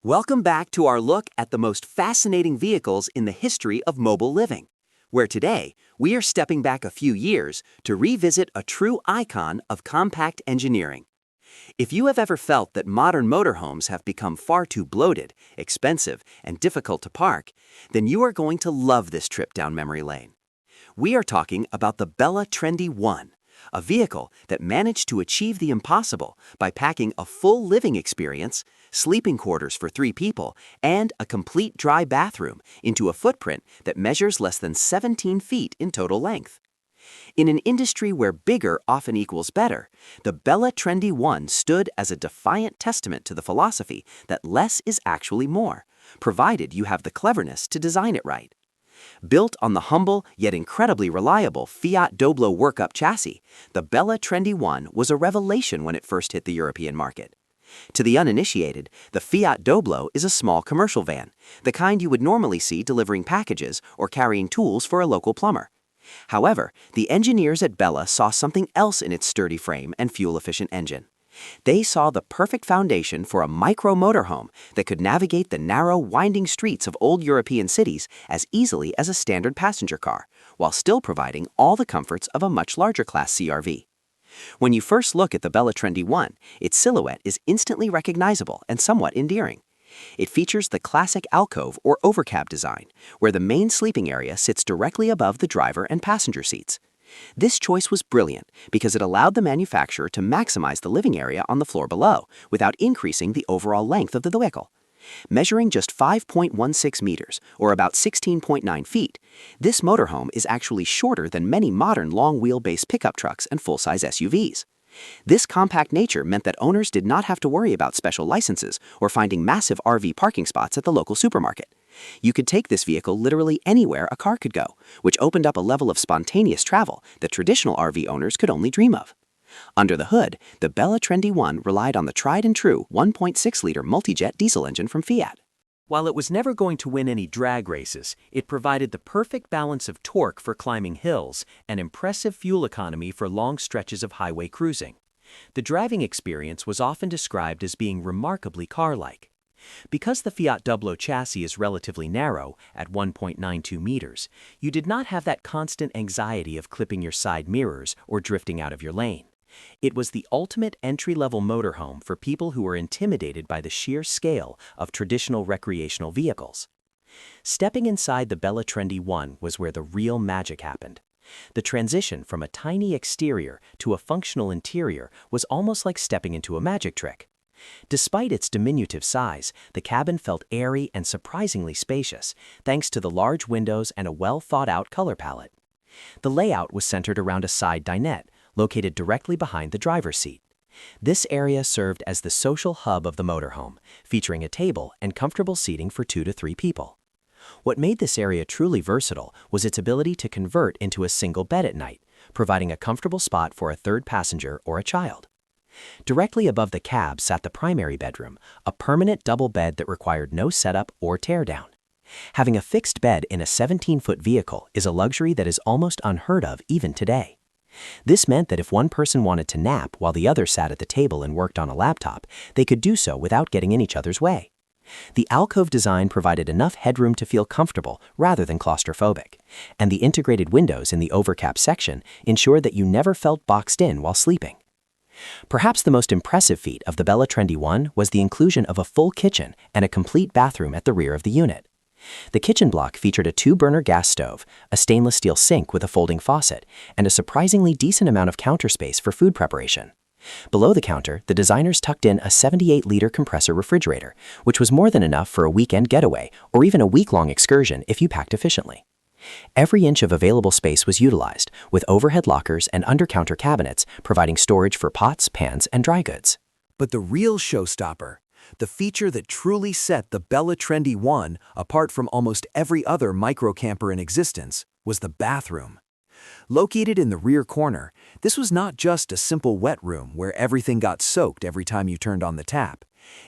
Welcome back to our look at the most fascinating vehicles in the history of mobile living, where today we are stepping back a few years to revisit a true icon of compact engineering. If you have ever felt that modern motorhomes have become far too bloated, expensive, and difficult to park, then you are going to love this trip down memory lane. We are talking about the Bela Trendy 1, a vehicle that managed to achieve the impossible by packing a full living experience, sleeping quarters for 3 people, and a complete dry bathroom into a footprint that measures less than 17 feet in total length. In an industry where bigger often equals better, the Bela Trendy 1 stood as a defiant testament to the philosophy that less is actually more, provided you have the cleverness to design it right. Built on the humble yet incredibly reliable Fiat Doblo workup chassis, the Bela Trendy 1 was a revelation when it first hit the European market. To the uninitiated, the Fiat Doblo is a small commercial van, the kind you would normally see delivering packages or carrying tools for a local plumber. However, the engineers at Bela saw something else in its sturdy frame and fuel-efficient engine. They saw the perfect foundation for a micro motorhome that could navigate the narrow, winding streets of old European cities as easily as a standard passenger car, while still providing all the comforts of a much larger class CRV. When you first look at the Bela Trendy 1, its silhouette is instantly recognizable and somewhat endearing. It features the classic alcove or overcab design, where the main sleeping area sits directly above the driver and passenger seats. This choice was brilliant because it allowed the manufacturer to maximize the living area on the floor below without increasing the overall length of the vehicle. Measuring just 5.16 meters, or about 16.9 feet, this motorhome is actually shorter than many modern long-wheelbase pickup trucks and full-size SUVs. This compact nature meant that owners did not have to worry about special licenses or finding massive RV parking spots at the local supermarket. You could take this vehicle literally anywhere a car could go, which opened up a level of spontaneous travel that traditional RV owners could only dream of. Under the hood, the Bela Trendy 1 relied on the tried-and-true 1.6-liter multi-jet diesel engine from Fiat. While it was never going to win any drag races, it provided the perfect balance of torque for climbing hills and impressive fuel economy for long stretches of highway cruising. The driving experience was often described as being remarkably car-like. Because the Fiat Doblo chassis is relatively narrow, at 1.92 meters, you did not have that constant anxiety of clipping your side mirrors or drifting out of your lane. It was the ultimate entry-level motorhome for people who were intimidated by the sheer scale of traditional recreational vehicles. Stepping inside the Bela Trendy 1 was where the real magic happened. The transition from a tiny exterior to a functional interior was almost like stepping into a magic trick. Despite its diminutive size, the cabin felt airy and surprisingly spacious, thanks to the large windows and a well-thought-out color palette. The layout was centered around a side dinette, located directly behind the driver's seat. This area served as the social hub of the motorhome, featuring a table and comfortable seating for 2 to 3 people. What made this area truly versatile was its ability to convert into a single bed at night, providing a comfortable spot for a third passenger or a child. Directly above the cab sat the primary bedroom, a permanent double bed that required no setup or teardown. Having a fixed bed in a 17-foot vehicle is a luxury that is almost unheard of even today. This meant that if one person wanted to nap while the other sat at the table and worked on a laptop, they could do so without getting in each other's way. The alcove design provided enough headroom to feel comfortable rather than claustrophobic, and the integrated windows in the overcap section ensured that you never felt boxed in while sleeping. Perhaps the most impressive feat of the Bela Trendy 1 was the inclusion of a full kitchen and a complete bathroom at the rear of the unit. The kitchen block featured a 2-burner gas stove, a stainless steel sink with a folding faucet, and a surprisingly decent amount of counter space for food preparation. Below the counter, the designers tucked in a 78-liter compressor refrigerator, which was more than enough for a weekend getaway or even a week-long excursion if you packed efficiently. Every inch of available space was utilized, with overhead lockers and under-counter cabinets providing storage for pots, pans, and dry goods. But the real showstopper, the feature that truly set the Bela Trendy 1 apart from almost every other microcamper in existence, was the bathroom. Located in the rear corner, this was not just a simple wet room where everything got soaked every time you turned on the tap.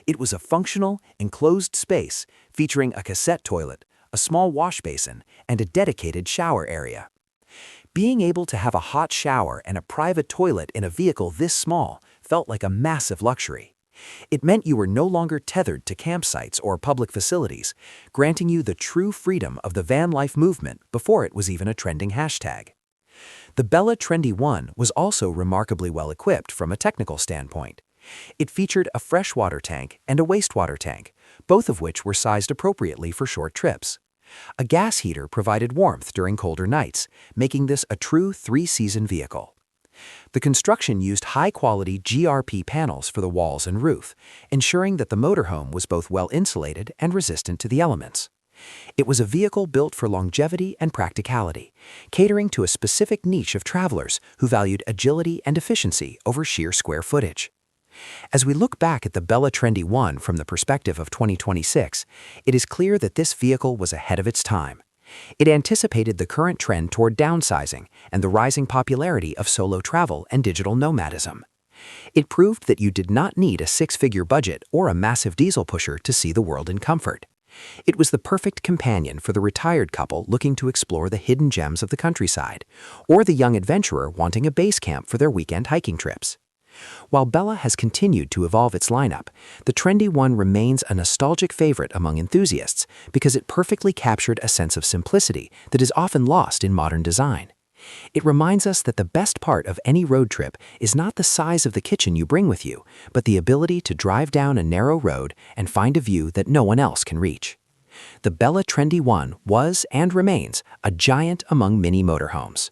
It was a functional, enclosed space featuring a cassette toilet, a small wash basin, and a dedicated shower area. Being able to have a hot shower and a private toilet in a vehicle this small felt like a massive luxury. It meant you were no longer tethered to campsites or public facilities, granting you the true freedom of the van life movement before it was even a trending hashtag. The Bela Trendy 1 was also remarkably well equipped from a technical standpoint. It featured a freshwater tank and a wastewater tank, both of which were sized appropriately for short trips. A gas heater provided warmth during colder nights, making this a true three-season vehicle. The construction used high-quality GRP panels for the walls and roof, ensuring that the motorhome was both well-insulated and resistant to the elements. It was a vehicle built for longevity and practicality, catering to a specific niche of travelers who valued agility and efficiency over sheer square footage. As we look back at the Bela Trendy 1 from the perspective of 2026, it is clear that this vehicle was ahead of its time. It anticipated the current trend toward downsizing and the rising popularity of solo travel and digital nomadism. It proved that you did not need a six-figure budget or a massive diesel pusher to see the world in comfort. It was the perfect companion for the retired couple looking to explore the hidden gems of the countryside, or the young adventurer wanting a base camp for their weekend hiking trips. While Bela has continued to evolve its lineup, the Trendy 1 remains a nostalgic favorite among enthusiasts because it perfectly captured a sense of simplicity that is often lost in modern design. It reminds us that the best part of any road trip is not the size of the kitchen you bring with you, but the ability to drive down a narrow road and find a view that no one else can reach. The Bela Trendy 1 was and remains a giant among mini motorhomes.